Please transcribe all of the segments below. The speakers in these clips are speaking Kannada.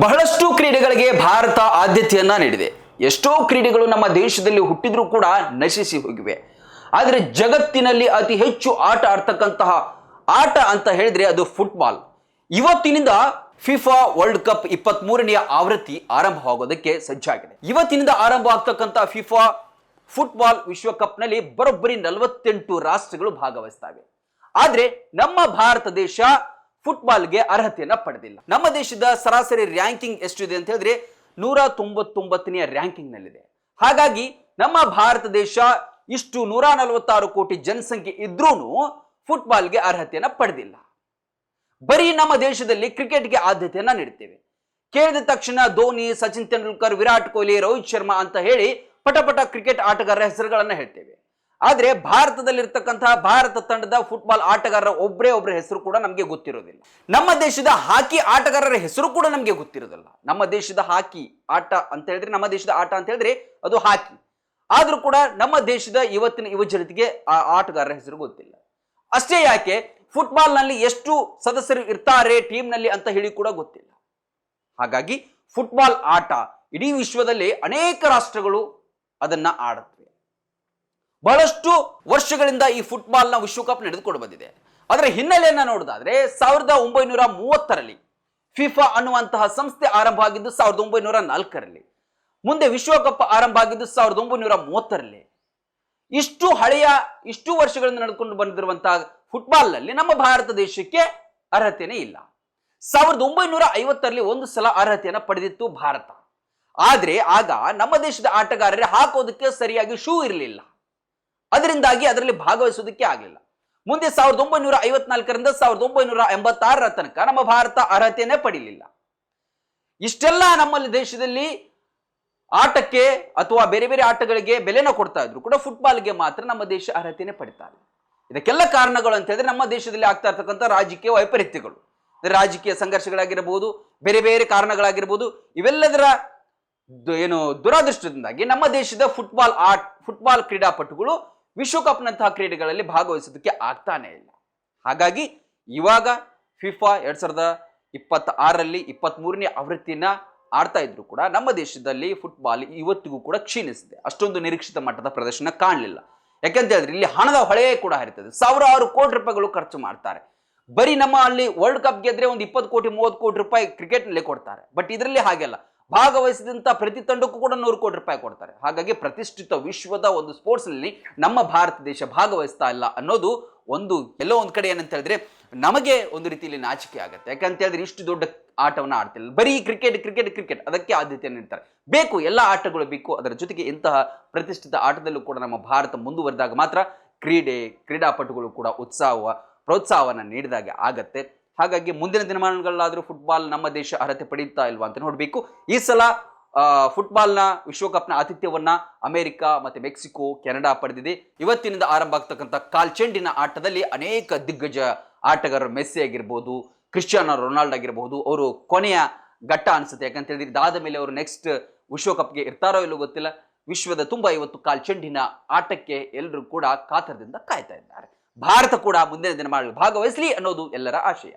ಬಹಳಷ್ಟು ಕ್ರೀಡೆಗಳಿಗೆ ಭಾರತ ಆದ್ಯತೆಯನ್ನ ನೀಡಿದೆ. ಎಷ್ಟೋ ಕ್ರೀಡೆಗಳು ನಮ್ಮ ದೇಶದಲ್ಲಿ ಹುಟ್ಟಿದ್ರೂ ಕೂಡ ನಶಿಸಿ ಹೋಗಿವೆ. ಆದರೆ ಜಗತ್ತಿನಲ್ಲಿ ಅತಿ ಹೆಚ್ಚು ಆಟ ಆಡ್ತಕ್ಕಂತಹ ಆಟ ಅಂತ ಹೇಳಿದ್ರೆ ಅದು ಫುಟ್ಬಾಲ್. ಇವತ್ತಿನಿಂದ ಫಿಫಾ ವರ್ಲ್ಡ್ ಕಪ್ 23ನೇ ಆವೃತ್ತಿ ಆರಂಭವಾಗೋದಕ್ಕೆ ಸಜ್ಜಾಗಿದೆ. ಇವತ್ತಿನಿಂದ ಆರಂಭ ಆಗ್ತಕ್ಕಂಥ ಫಿಫಾ ಫುಟ್ಬಾಲ್ ವಿಶ್ವಕಪ್ನಲ್ಲಿ ಬರೋಬ್ಬರಿ 48 ರಾಷ್ಟ್ರಗಳು ಭಾಗವಹಿಸ್ತವೆ. ಆದ್ರೆ ನಮ್ಮ ಭಾರತ ದೇಶ ಫುಟ್ಬಾಲ್ಗೆ ಅರ್ಹತೆಯನ್ನ ಪಡೆದಿಲ್ಲ. ನಮ್ಮ ದೇಶದ ಸರಾಸರಿ ರ್ಯಾಂಕಿಂಗ್ ಎಷ್ಟಿದೆ ಅಂತ ಹೇಳಿದ್ರೆ 199ನೇ ರ್ಯಾಂಕಿಂಗ್ ನಲ್ಲಿದೆ. ಹಾಗಾಗಿ ನಮ್ಮ ಭಾರತ ದೇಶ ಇಷ್ಟು 146 ಕೋಟಿ ಜನಸಂಖ್ಯೆ ಇದ್ರೂ ಫುಟ್ಬಾಲ್ಗೆ ಅರ್ಹತೆಯನ್ನ ಪಡೆದಿಲ್ಲ. ಬರೀ ನಮ್ಮ ದೇಶದಲ್ಲಿ ಕ್ರಿಕೆಟ್ಗೆ ಆದ್ಯತೆಯನ್ನ ನೀಡುತ್ತೇವೆ. ಕೇಳಿದ ತಕ್ಷಣ ಧೋನಿ, ಸಚಿನ್ ತೆಂಡೂಲ್ಕರ್, ವಿರಾಟ್ ಕೊಹ್ಲಿ, ರೋಹಿತ್ ಶರ್ಮಾ ಅಂತ ಹೇಳಿ ಪಟಪಟ ಕ್ರಿಕೆಟ್ ಆಟಗಾರರ ಹೆಸರುಗಳನ್ನ ಹೇಳ್ತೇವೆ. ಆದ್ರೆ ಭಾರತದಲ್ಲಿರ್ತಕ್ಕಂತಹ ಭಾರತ ತಂಡದ ಫುಟ್ಬಾಲ್ ಆಟಗಾರರ ಒಬ್ಬರ ಹೆಸರು ಕೂಡ ನಮಗೆ ಗೊತ್ತಿರೋದಿಲ್ಲ. ನಮ್ಮ ದೇಶದ ಹಾಕಿ ಆಟಗಾರರ ಹೆಸರು ಕೂಡ ನಮಗೆ ಗೊತ್ತಿರೋದಿಲ್ಲ. ನಮ್ಮ ದೇಶದ ಹಾಕಿ ಆಟ ಅಂತ ಹೇಳಿದ್ರೆ ನಮ್ಮ ದೇಶದ ಆಟ ಅಂತ ಹೇಳಿದ್ರೆ ಅದು ಹಾಕಿ. ಆದ್ರೂ ಕೂಡ ನಮ್ಮ ದೇಶದ ಇವತ್ತಿನ ಯುವ ಜನತೆಗೆ ಆ ಆಟಗಾರರ ಹೆಸರು ಗೊತ್ತಿಲ್ಲ. ಅಷ್ಟೇ ಯಾಕೆ, ಫುಟ್ಬಾಲ್ ನಲ್ಲಿ ಎಷ್ಟು ಸದಸ್ಯರು ಇರ್ತಾರೆ ಟೀಮ್ ನಲ್ಲಿ ಅಂತ ಹೇಳಿ ಕೂಡ ಗೊತ್ತಿಲ್ಲ. ಹಾಗಾಗಿ ಫುಟ್ಬಾಲ್ ಆಟ ಇಡೀ ವಿಶ್ವದಲ್ಲಿ ಅನೇಕ ರಾಷ್ಟ್ರಗಳು ಅದನ್ನ ಆಡುತ್ತವೆ. ಬಹಳಷ್ಟು ವರ್ಷಗಳಿಂದ ಈ ಫುಟ್ಬಾಲ್ನ ವಿಶ್ವಕಪ್ ನಡೆದುಕೊಂಡು ಬಂದಿದೆ. ಅದರ ಹಿನ್ನೆಲೆಯನ್ನ ನೋಡೋದಾದ್ರೆ 1930ರಲ್ಲಿ ಫಿಫಾ ಅನ್ನುವಂತಹ ಸಂಸ್ಥೆ ಆರಂಭ ಆಗಿದ್ದು 1904ರಲ್ಲಿ. ಮುಂದೆ ವಿಶ್ವಕಪ್ ಆರಂಭ ಆಗಿದ್ದು 1930ರಲ್ಲಿ. ಇಷ್ಟು ವರ್ಷಗಳಿಂದ ನಡೆದುಕೊಂಡು ಬಂದಿರುವಂತಹ ಫುಟ್ಬಾಲ್ ನಲ್ಲಿ ನಮ್ಮ ಭಾರತ ದೇಶಕ್ಕೆ ಅರ್ಹತೆನೇ ಇಲ್ಲ. 1950ರಲ್ಲಿ ಒಂದು ಸಲ ಅರ್ಹತೆಯನ್ನ ಪಡೆದಿತ್ತು ಭಾರತ. ಆದ್ರೆ ಆಗ ನಮ್ಮ ದೇಶದ ಆಟಗಾರರೇ ಹಾಕೋದಕ್ಕೆ ಸರಿಯಾಗಿ ಶೂ ಇರಲಿಲ್ಲ. ಅದರಿಂದಾಗಿ ಅದರಲ್ಲಿ ಭಾಗವಹಿಸೋದಕ್ಕೆ ಆಗಲಿಲ್ಲ. ಮುಂದೆ 1954ರಿಂದ 1986ರ ತನಕ ನಮ್ಮ ಭಾರತ ಅರ್ಹತೆಯನ್ನೇ ಪಡೀಲಿಲ್ಲ. ಇಷ್ಟೆಲ್ಲ ನಮ್ಮಲ್ಲಿ ದೇಶದಲ್ಲಿ ಆಟಕ್ಕೆ ಅಥವಾ ಬೇರೆ ಬೇರೆ ಆಟಗಳಿಗೆ ಬೆಲೆನ ಕೊಡ್ತಾ ಇದ್ರು ಕೂಡ ಫುಟ್ಬಾಲ್ಗೆ ಮಾತ್ರ ನಮ್ಮ ದೇಶ ಅರ್ಹತೆಯನ್ನೇ ಪಡಿತಾರೆ. ಇದಕ್ಕೆಲ್ಲ ಕಾರಣಗಳು ಅಂತ ಹೇಳಿದ್ರೆ ನಮ್ಮ ದೇಶದಲ್ಲಿ ಆಗ್ತಾ ಇರ್ತಕ್ಕಂಥ ರಾಜಕೀಯ ವೈಪರೀತ್ಯಗಳು, ರಾಜಕೀಯ ಸಂಘರ್ಷಗಳಾಗಿರಬಹುದು, ಬೇರೆ ಬೇರೆ ಕಾರಣಗಳಾಗಿರ್ಬೋದು. ಇವೆಲ್ಲದರ ದುರಾದೃಷ್ಟದಿಂದಾಗಿ ನಮ್ಮ ದೇಶದ ಫುಟ್ಬಾಲ್ ಕ್ರೀಡಾಪಟುಗಳು ವಿಶ್ವಕಪ್ನಂತಹ ಕ್ರೀಡೆಗಳಲ್ಲಿ ಭಾಗವಹಿಸೋದಕ್ಕೆ ಆಗ್ತಾನೆ ಇಲ್ಲ. ಹಾಗಾಗಿ ಇವಾಗ ಫಿಫಾ 2026ರಲ್ಲಿ 23ನೇ ಆವೃತ್ತಿನ ಆಡ್ತಾ ಇದ್ರು ಕೂಡ ನಮ್ಮ ದೇಶದಲ್ಲಿ ಫುಟ್ಬಾಲ್ ಇವತ್ತಿಗೂ ಕೂಡ ಕ್ಷೀಣಿಸಿದೆ. ಅಷ್ಟೊಂದು ನಿರೀಕ್ಷಿತ ಮಟ್ಟದ ಪ್ರದರ್ಶನ ಕಾಣಲಿಲ್ಲ. ಯಾಕಂತ ಹೇಳಿದ್ರೆ ಇಲ್ಲಿ ಹಣದ ಹೊಳೆ ಕೂಡ ಹರಿತದೆ. 1000 ಕೋಟಿ ರೂಪಾಯಿಗಳು ಖರ್ಚು ಮಾಡ್ತಾರೆ. ಬರೀ ನಮ್ಮ ಅಲ್ಲಿ ವರ್ಲ್ಡ್ ಕಪ್ ಗೆದ್ರೆ ಒಂದು 20 ಕೋಟಿ 30 ಕೋಟಿ ರೂಪಾಯಿ ಕ್ರಿಕೆಟ್ ನಲ್ಲಿ ಕೊಡ್ತಾರೆ. ಬಟ್ ಇದರಲ್ಲಿ ಹಾಗೆಲ್ಲ, ಭಾಗವಹಿಸಿದಂತ ಪ್ರತಿ ತಂಡಕ್ಕೂ ಕೂಡ 100 ಕೋಟಿ ರೂಪಾಯಿ ಕೊಡ್ತಾರೆ. ಹಾಗಾಗಿ ಪ್ರತಿಷ್ಠಿತ ವಿಶ್ವದ ಒಂದು ಸ್ಪೋರ್ಟ್ಸ್ ನಲ್ಲಿ ನಮ್ಮ ಭಾರತ ದೇಶ ಭಾಗವಹಿಸ್ತಾ ಇಲ್ಲ ಅನ್ನೋದು ಎಲ್ಲೋ ಒಂದ್ ಕಡೆ ಏನಂತ ಹೇಳಿದ್ರೆ ನಮಗೆ ಒಂದು ರೀತಿಯಲ್ಲಿ ನಾಚಿಕೆ ಆಗುತ್ತೆ. ಯಾಕಂತ ಹೇಳಿದ್ರೆ ಇಷ್ಟು ದೊಡ್ಡ ಆಟವನ್ನ ಆಡ್ತಿಲ್ಲ, ಬರೀ ಕ್ರಿಕೆಟ್ ಅದಕ್ಕೆ ಆದ್ಯತೆಯನ್ನು ನೀಡ್ತಾರೆ. ಬೇಕು, ಎಲ್ಲ ಆಟಗಳು ಬೇಕು. ಅದರ ಜೊತೆಗೆ ಇಂತಹ ಪ್ರತಿಷ್ಠಿತ ಆಟದಲ್ಲೂ ಕೂಡ ನಮ್ಮ ಭಾರತ ಮುಂದುವರೆದಾಗ ಮಾತ್ರ ಕ್ರೀಡಾಪಟುಗಳು ಕೂಡ ಪ್ರೋತ್ಸಾಹವನ್ನ ನೀಡಿದಾಗೆ ಆಗತ್ತೆ. ಹಾಗಾಗಿ ಮುಂದಿನ ದಿನಮಾನಗಳಲ್ಲಾದರೂ ಫುಟ್ಬಾಲ್ ನಮ್ಮ ದೇಶ ಅರ್ಹತೆ ಪಡೆಯುತ್ತಾ ಇಲ್ವಾ ಅಂತ ನೋಡಬೇಕು. ಈ ಸಲ ಫುಟ್ಬಾಲ್ನ ವಿಶ್ವಕಪ್ನ ಆತಿಥ್ಯವನ್ನ ಅಮೆರಿಕ ಮತ್ತೆ ಮೆಕ್ಸಿಕೋ, ಕೆನಡಾ ಪಡೆದಿದೆ. ಇವತ್ತಿನಿಂದ ಆರಂಭ ಆಗ್ತಕ್ಕಂಥ ಕಾಲ್ಚೆಂಡಿನ ಆಟದಲ್ಲಿ ಅನೇಕ ದಿಗ್ಗಜ ಆಟಗಾರರು, ಮೆಸ್ಸಿ ಆಗಿರ್ಬೋದು, ಕ್ರಿಸ್ಟಿಯಾನೋ ರೊನಾಲ್ಡೋ ಆಗಿರಬಹುದು, ಅವರು ಕೊನೆಯ ಘಟ್ಟ ಅನಿಸುತ್ತೆ. ಯಾಕಂತ ಹೇಳಿದ್ರೆ ಇದಾದ ಮೇಲೆ ಅವರು ನೆಕ್ಸ್ಟ್ ವಿಶ್ವಕಪ್ಗೆ ಇರ್ತಾರೋ ಇಲ್ಲೋ ಗೊತ್ತಿಲ್ಲ. ವಿಶ್ವದ ತುಂಬ ಇವತ್ತು ಕಾಲ್ಚೆಂಡಿನ ಆಟಕ್ಕೆ ಎಲ್ಲರೂ ಕೂಡ ಕಾತರದಿಂದ ಕಾಯ್ತಾ ಇದ್ದಾರೆ. ಭಾರತ ಕೂಡ ಮುಂದಿನ ದಿನಮಾನಗಳಲ್ಲಿ ಭಾಗವಹಿಸಲಿ ಅನ್ನೋದು ಎಲ್ಲರ ಆಶಯ.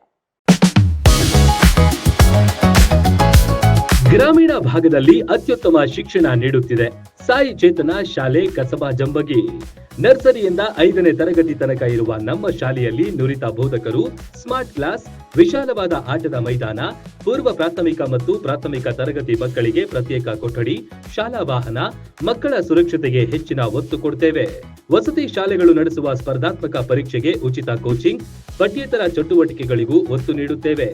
ಗ್ರಾಮೀಣ ಭಾಗದಲ್ಲಿ ಅತ್ಯುತ್ತಮ ಶಿಕ್ಷಣ ನೀಡುತ್ತಿದೆ ಸಾಯಿ ಚೇತನ ಶಾಲೆ ಕಸಬಾ ಜಂಬಗಿ. ನರ್ಸರಿಯಿಂದ 5ನೇ ತರಗತಿ ತನಕ ಇರುವ ನಮ್ಮ ಶಾಲೆಯಲ್ಲಿ ನುರಿತ ಬೋಧಕರು, ಸ್ಮಾರ್ಟ್ ಕ್ಲಾಸ್, ವಿಶಾಲವಾದ ಆಟದ ಮೈದಾನ, ಪೂರ್ವ ಪ್ರಾಥಮಿಕ ಮತ್ತು ಪ್ರಾಥಮಿಕ ತರಗತಿ ಮಕ್ಕಳಿಗೆ ಪ್ರತ್ಯೇಕ ಕೊಠಡಿ, ಶಾಲಾ ವಾಹನ, ಮಕ್ಕಳ ಸುರಕ್ಷತೆಗೆ ಹೆಚ್ಚಿನ ಒತ್ತು ಕೊಡುತ್ತೇವೆ. ವಸತಿ ಶಾಲೆಗಳು ನಡೆಸುವ ಸ್ಪರ್ಧಾತ್ಮಕ ಪರೀಕ್ಷೆಗೆ ಉಚಿತ ಕೋಚಿಂಗ್, ಪಠ್ಯೇತರ ಚಟುವಟಿಕೆಗಳಿಗೂ ಒತ್ತು ನೀಡುತ್ತೇವೆ.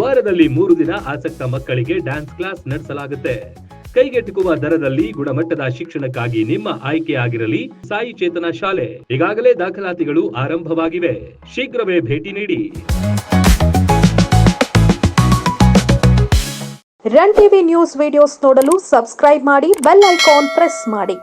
ವಾರದಲ್ಲಿ 3 ದಿನ ಆಸಕ್ತ ಮಕ್ಕಳಿಗೆ ಡ್ಯಾನ್ಸ್ ಕ್ಲಾಸ್ ನಡೆಸಲಾಗುತ್ತೆ. ಕೈಗೆಟುಕುವ ದರದಲ್ಲಿ ಗುಣಮಟ್ಟದ ಶಿಕ್ಷಣಕ್ಕಾಗಿ ನಿಮ್ಮ ಆಯ್ಕೆಯಾಗಿರಲಿ ಸಾಯಿ ಚೇತನ ಶಾಲೆ. ಈಗಾಗಲೇ ದಾಖಲಾತಿಗಳು ಆರಂಭವಾಗಿವೆ. ಶೀಘ್ರವೇ ಭೇಟಿ ನೀಡಿ. ರನ್ ಟಿವಿ ನ್ಯೂಸ್ ವಿಡಿಯೋಸ್ ನೋಡಲು ಸಬ್ಸ್ಕ್ರೈಬ್ ಮಾಡಿ, ಬೆಲ್ ಐಕಾನ್ ಪ್ರೆಸ್ ಮಾಡಿ.